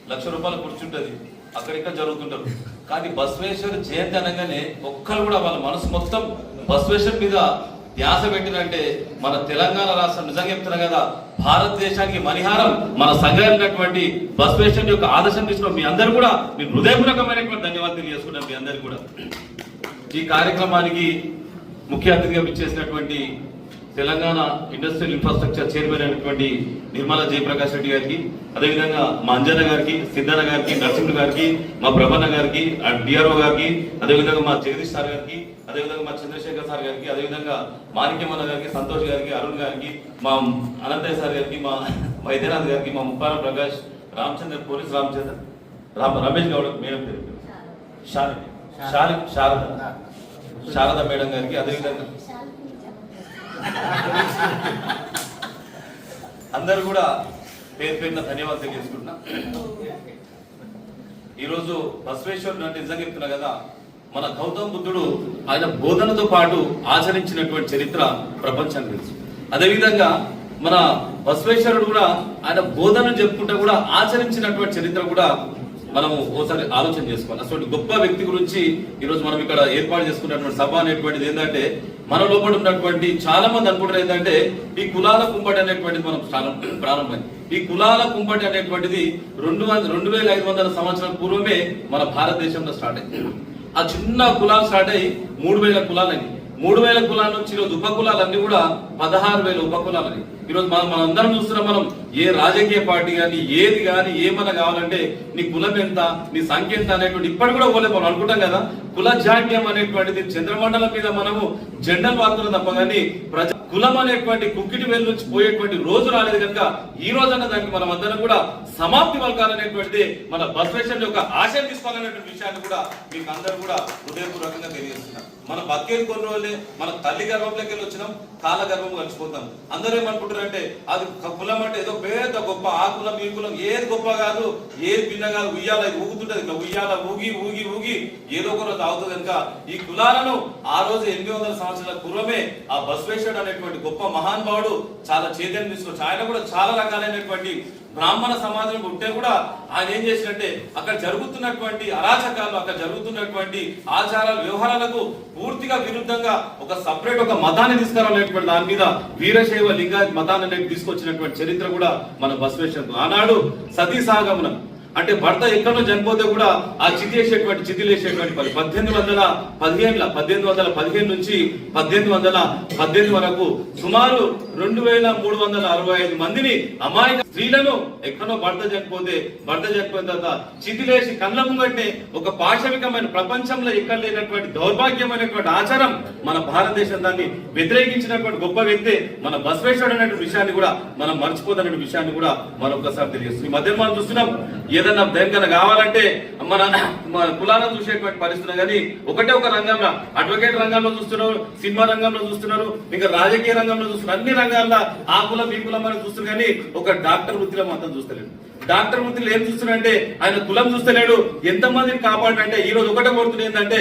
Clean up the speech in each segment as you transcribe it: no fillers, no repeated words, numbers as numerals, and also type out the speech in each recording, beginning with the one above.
₹1,00,000 కూర్చుంటది, అక్కడిక్కడ జరుగుతుంటారు. కానీ బసవేశ్వర జయంతి అనగానే ఒక్కరు కూడా వాళ్ళ మనసు మొత్తం బసవేశ్వర్ మీద ధ్యాస పెట్టినంటే మన తెలంగాణ రాష్ట్రం నిజంగా చెప్తున్నా కదా, భారతదేశానికి మణిహారం మన సంఘమైనటువంటి బసవేశ్వరుని యొక్క ఆదర్శం తీసుకున్న మీ అందరూ కూడా మీ హృదయపూర్వకమైనటువంటి ధన్యవాదాలు తెలియజేసుకున్నాం. మీ అందరు కూడా ఈ కార్యక్రమానికి ముఖ్య అతిథిగా ఇచ్చేసినటువంటి తెలంగాణ ఇండస్ట్రియల్ ఇన్ఫ్రాస్ట్రక్చర్ చైర్మన్ అయినటువంటి నిర్మలా జయప్రకాష్ రెడ్డి గారికి, అదేవిధంగా మా అంజన్న గారికి, సిద్ధన్న గారికి, నరసింహుడు గారికి, మా ప్రభన్న గారికి, డిఆర్ఓ గారికి, అదేవిధంగా మా జగదీష్ సార్ గారికి, అదేవిధంగా మా చంద్రశేఖర్ సార్ గారికి, అదేవిధంగా మాణిక్యమన్న గారికి, సంతోష్ గారికి, అరుణ్ గారికి, మా అనంతయ్య సార్ గారికి, మా వైద్యనాథ్ గారికి, మా ముప్పారం ప్రకాష్, రామచంద్ర పోలీస్ రామచంద్ర, రమేష్ గౌడ్ మేడం పేరు శారద మేడం గారికి, అదేవిధంగా అందరు కూడా పేరు పేరున ధన్యవాదాలు తెలియజేసుకుంటున్నా. ఈరోజు బసవేశ్వరుడు అంటే నిజంగా చెప్తున్నా కదా, మన గౌతమ బుద్ధుడు ఆయన బోధనతో పాటు ఆచరించినటువంటి చరిత్ర ప్రపంచానికి తెలుసు. అదేవిధంగా మన బసవేశ్వరుడు కూడా ఆయన బోధన చెప్పుకుంటే కూడా ఆచరించినటువంటి చరిత్ర కూడా మనము ఓసారి ఆలోచన చేసుకోవాలి. అటువంటి గొప్ప వ్యక్తి గురించి ఈరోజు మనం ఇక్కడ ఏర్పాటు చేసుకున్నటువంటి సభ అనేటువంటిది ఏంటంటే, మన లోపల ఉన్నటువంటి చాలా మంది అనుకుంటారు ఏంటంటే ఈ కులాల కుంపటి అనేటువంటిది మనం ప్రారంభమైంది. ఈ కులాల కుంపటి అనేటువంటిది 2500 సంవత్సరాల పూర్వమే మన భారతదేశంలో స్టార్ట్ అయింది. ఆ చిన్న కులాలు స్టార్ట్ అయ్యి 3000 కులాలని, 3000 కులాల నుంచి ఈరోజు ఉపకులాలన్నీ కూడా 16,000 ఉపకులాలని. ఈరోజు మనం అందరం చూస్తున్నాం. మనం ఏ రాజకీయ పార్టీ కానీ ఏది కానీ ఏమన్నా కావాలంటే నీ కులం ఎంత, నీ సంఖ్య ఎంత అనేటువంటి ఇప్పటి కూడా పోలే మనం అనుకుంటాం కదా. కుల జాడ్యం అనేటువంటిది చంద్రమండలం మీద మనము జెండలు వాడుతున్నాం తప్ప కానీ కులం అనేటువంటి కుక్కిటి వేలు నుంచి పోయేటువంటి రోజు రాలేదు కనుక ఈ రోజన్న దానికి మనం అందరం కూడా సమాప్తి పలకాలనేటువంటిది మన బసవేశ్వరుని యొక్క ఆశయం తీసుకోవాలనేటువంటి విషయాన్ని కూడా మీకు అందరూ కూడా హృదయపూర్వకంగా తెలియజేస్తున్నాం. మన బతికేది కొన్ని రోజులే, మన తల్లి గర్భంలోకి వెళ్ళి వచ్చినాం, కాల గర్భం కలిసిపోతాం. అందరూ ఏమనుకుంటారంటే అది కులం అంటే ఏదో పెద్ద గొప్ప, ఆ కులం ఈ కులం ఏది గొప్ప కాదు, ఏది భిన్న కాదు, ఉయ్యాల ఇది ఊగుతుంటది, ఇట్లా ఉయ్యాల ఊగి ఊగి ఊగి ఏదో ఒక రోజు అవుతుంది కనుక ఈ కులాలను ఆ రోజు 800 సంవత్సరాల పూర్వమే ఆ బసవేశ్వరుడు అనేటువంటి గొప్ప మహానుభావుడు చాలా చైతన్యం తీసుకొచ్చి ఆయన కూడా చాలా రకాలైనటువంటి బ్రాహ్మణ సమాజం ఉంటే కూడా ఆయన ఏం చేసినట్టే అక్కడ జరుగుతున్నటువంటి అరాచకాలు, అక్కడ జరుగుతున్నటువంటి ఆచారాలు, వ్యవహారాలకు పూర్తిగా విరుద్ధంగా ఒక సపరేట్ ఒక మతాన్ని తీసుకురావాలనేటువంటి దాని మీద వీరశైవ లింగాయత్ మతాన్ని అనేది తీసుకొచ్చినటువంటి చరిత్ర కూడా మన బసవేశ్వరుడు. ఆనాడు సతీ సాగమనం అంటే భర్త ఎక్కడో చనిపోతే కూడా ఆ చితిలేసేటువంటి 1815 నుంచి 1818 వరకు సుమారు 2365 మందిని అమాయక స్త్రీలను ఎక్కడో భర్త చనిపోయిన తర్వాత చితిలేసి కళ్ళ ముంగట్నే ఒక పాశవికమైన ప్రపంచంలో ఎక్కడ లేనటువంటి దౌర్భాగ్యమైనటువంటి ఆచారం మన భారతదేశం దాన్ని వ్యతిరేకించినటువంటి గొప్ప వ్యక్తి మన బసవేశ్వరుడు అనేటువంటి విషయాన్ని కూడా మనం మర్చిపోతున్న విషయాన్ని కూడా మరొకసారి తెలియజేస్తుంది. ఈ మధ్య మనం చూస్తున్నాం ఏదన్నా దేనికన్నా కావాలంటే మన కులాలను చూసేటువంటి పరిస్థితి కానీ ఒకటే ఒక రంగంలో అడ్వకేట్ రంగంలో చూస్తున్నారు, సినిమా రంగంలో చూస్తున్నారు, ఇంకా రాజకీయ రంగంలో చూస్తున్నారు, అన్ని రంగాల్లో ఆ కులం ఈ కులం అని చూస్తున్నారు. కానీ ఒక డాక్టర్ వృత్తిలో మాత్రం చూస్తలేడు. డాక్టర్ వృత్తిలో ఏం చూస్తున్నారంటే ఆయన కులం చూస్తలేడు, ఎంతమందిని కాపాడంటే ఈ రోజు ఒకటే కోరుతుంది ఏంటంటే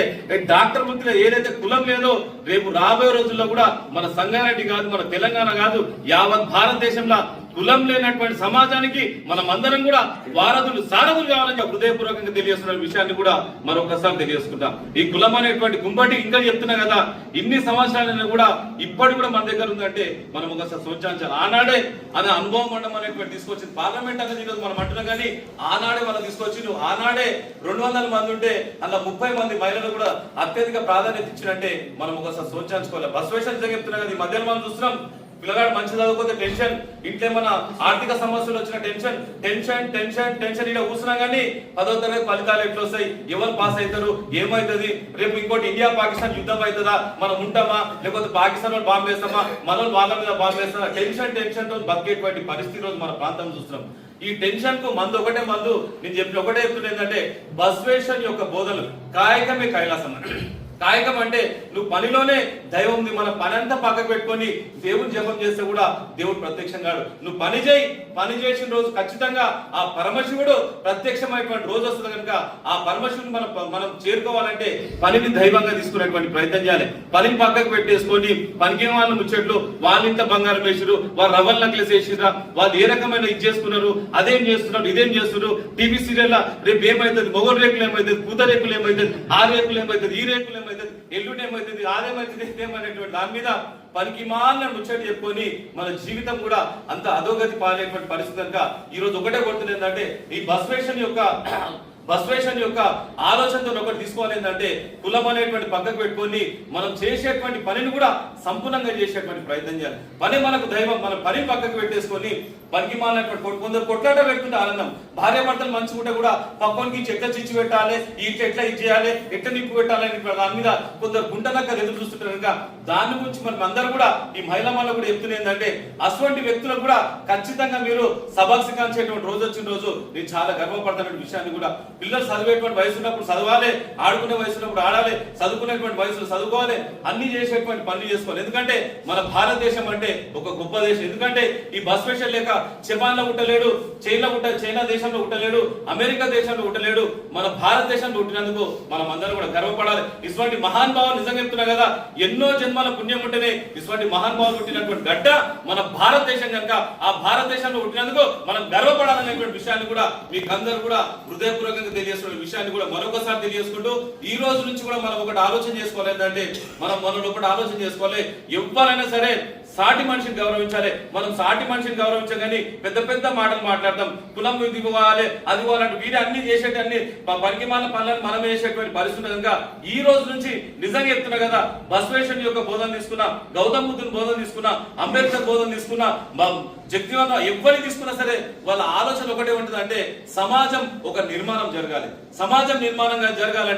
డాక్టర్ వృత్తిలో ఏదైతే కులం లేదో రేపు రాబోయే రోజుల్లో కూడా మన సంగారెడ్డి కాదు, మన తెలంగాణ కాదు, యావత్ భారతదేశంలో కులం లేనటువంటి సమాజానికి మనం అందరం కూడా సారథులు కావాలని హృదయపూర్వకంగా తెలియజేస్తున్న విషయాన్ని కూడా మరొకసారి తెలియజేసుకుంటాం. ఈ కులం అనేటువంటి గుంపటి ఇంకా చెప్తున్నా కదా, ఇన్ని సంవత్సరాలైనా కూడా ఇప్పటి కూడా మన దగ్గర ఉందంటే మనం ఒకసారి సోచాలి. ఆనాడే అనే అనుభవం మండలం అనేటువంటి తీసుకొచ్చింది. పార్లమెంట్ అనేది ఈరోజు మనం అంటున్నాం కానీ ఆనాడే మనం తీసుకొచ్చి ఆనాడే 200 మంది ఉంటే అలా 30 మంది మహిళలు కూడా అత్యధిక ప్రాధాన్యత ఇచ్చినట్టే మనం ఒకసారి సోచాల్సుకోవాలి. బసవేశ్వరుడు చెప్తున్నా కదా, ఈ మధ్యలో మనం చూస్తున్నాం పిల్లగాడు మంచి చదువుకోతే టెన్షన్, ఇంట్లో మన ఆర్థిక సమస్యలు వచ్చిన టెన్షన్ టెన్షన్ టెన్షన్ టెన్షన్ ఇలా కూర్చున్నాం కానీ 10వ తరగతి ఫలితాలు ఎట్లా వస్తాయి, ఎవరు పాస్ అవుతారు, ఏమవుతుంది, రేపు ఇంకోటి ఇండియా పాకిస్తాన్ యుద్ధం అవుతుందా, మనం ఉంటామా, లేకపోతే పాకిస్తాన్ వాళ్ళు బాంబు వేస్తామా, మనం వాళ్ళ మీద బాంబు వేస్తామా, టెన్షన్ తో బతికేటువంటి పరిస్థితి రోజు మన ప్రాంతం చూస్తున్నాం. ఈ టెన్షన్ కు మందు ఒకటే మందు. నేను ఒకటే చెప్తున్నా ఏంటంటే బసవేశ్వరుని యొక్క బోధనలు కాయకమే కైలాసం. కాయకం అంటే నువ్వు పనిలోనే దైవం ఉంది. మన పని అంతా పక్కకు పెట్టుకొని దేవుని జపం చేస్తే కూడా దేవుడు ప్రత్యక్షం కాడు. నువ్వు పని చేయి, పని చేసిన రోజు ఖచ్చితంగా ఆ పరమశివుడు ప్రత్యక్షమైనటువంటి రోజు వస్తుంది కనుక ఆ పరమశివుని మనం చేరుకోవాలంటే పనిని దైవంగా తీసుకునేటువంటి ప్రయత్నం చేయాలి. పనిని పక్కకు పెట్టేసుకొని పనికి వాళ్ళ ముచ్చట్లు, వాళ్ళ ఇంత బంగారం వేసిరు, వాళ్ళు రవ్వల్ నక్లెస్ వేసిరా, వాళ్ళు ఏ రకమైన ఇది చేసుకున్నారు, అదేం చేస్తున్నారు, ఇదేం చేస్తున్నారు, టీవీ సీరియల్ రేపు ఏమైతుంది, మొగలు రేకులు ఏమైతుంది, పూత రేకులు ఏమైతుంది, ఆ రేకులు ఏమైతుంది, ఈ రేకులు ఏమైతుంది, ఎల్లుండి ఏమైతుంది, ఆదేమైతుంది, ఏమనేటువంటి దాని మీద పనికి మాలిన ముచ్చట చెప్పుకొని మన జీవితం కూడా అంత అధోగతి పాలేటువంటి పరిస్థితి కనుక ఈ రోజు ఒకటే కొడుతుంది ఏంటంటే ఈ బసవేశ్వరుని యొక్క ఆలోచనతో ఒకటి తీసుకోవాలి ఏంటంటే కులం అనేటువంటి పక్కకు పెట్టుకొని మనం చేసేటువంటి పనిని కూడా సంపూర్ణంగా చేసేటువంటి ప్రయత్నం చేయాలి. పని మనకు దైవం, మన పని పక్కకు పెట్టేసుకొని పనికి మాలినటువంటి కొందరు కొట్లాట పెట్టుకుంటే ఆనందం, భార్య భర్తలు మంచిగా ఉంటే కూడా పక్కనికి చెట్ల చిచ్చి పెట్టాలి, ఈ ఎట్లా ఇది చేయాలి, ఎట్లా నిప్పు పెట్టాలి అని దాని మీద కొందరు గుంటనక్క ఎదురు చూస్తుంటారు కనుక దాని గురించి మనం అందరూ కూడా ఈ మహిళా మళ్ళీ కూడా చెప్తున్నా ఏంటంటే అటువంటి వ్యక్తులకు కూడా ఖచ్చితంగా మీరు సభాక్షించేటువంటి రోజు వచ్చిన రోజు నేను చాలా గర్వపడతానటువంటి విషయాన్ని కూడా పిల్లలు చదివేటువంటి వయసు ఉన్నప్పుడు చదవాలి, ఆడుకునే వయసు ఉన్నప్పుడు ఆడాలి, చదువుకునేటువంటి వయసులో చదువుకోవాలి, అన్ని చేసేటువంటి పనులు చేసుకోవాలి. ఎందుకంటే మన భారతదేశం అంటే ఒక గొప్ప దేశం. ఎందుకంటే ఈ బసవేశ్వర్ లేక జపాన్ లో పుట్టలేడు, చైనా దేశంలో పుట్టలేడు, అమెరికా దేశంలో పుట్టలేడు, మన భారతదేశంలో పుట్టినందుకు మనం అందరం కూడా గర్వపడాలి. ఇటువంటి మహానుభావులు నిజంగా చెప్తున్నా కదా, ఎన్నో జన్మల పుణ్యం ఉంటేనే ఇటువంటి మహానుభావులు పుట్టినటువంటి గడ్డ మన భారతదేశం కనుక ఆ భారతదేశంలో పుట్టినందుకు మనం గర్వపడాలనేటువంటి విషయాన్ని కూడా మీకు అందరూ కూడా హృదయపూర్వకంగా తెలియజేస్తున్న విషయాన్ని కూడా మరొకసారి తెలియజేసుకుంటూ ఈ రోజు నుంచి కూడా మనం ఒకటి ఆలోచన చేసుకోవాలి. ఏంటంటే మనం ఒకటి ఆలోచన చేసుకోవాలి, ఎవరైనా సరే సాటి మనిషిని గౌరవించాలి. మనం సాటి మనిషిని గౌరవించగాని పెద్ద పెద్ద మాటలు మాట్లాడతాం, కులం ఇది పోవాలి అది పోవాలంటే వీరే అన్ని చేసేటన్ని పనికి మాల పనులను మనం వేసేటువంటి పరిస్థితి కనుక ఈ రోజు నుంచి నిజంగా చెప్తున్నా కదా, బసవేశ్వరుని యొక్క బోధన తీసుకున్నా, గౌతమ్ బుద్ధుని బోధన తీసుకున్నా, అంబేద్కర్ బోధన తీసుకున్నా, జగజీవన్ ఎవరికి తీసుకున్నా సరే వాళ్ళ ఆలోచన ఒకటే ఉంటుంది అంటే సమాజం ఒక నిర్మాణం జరగాలి. సమాజం నిర్మాణంగా జరగాలంటే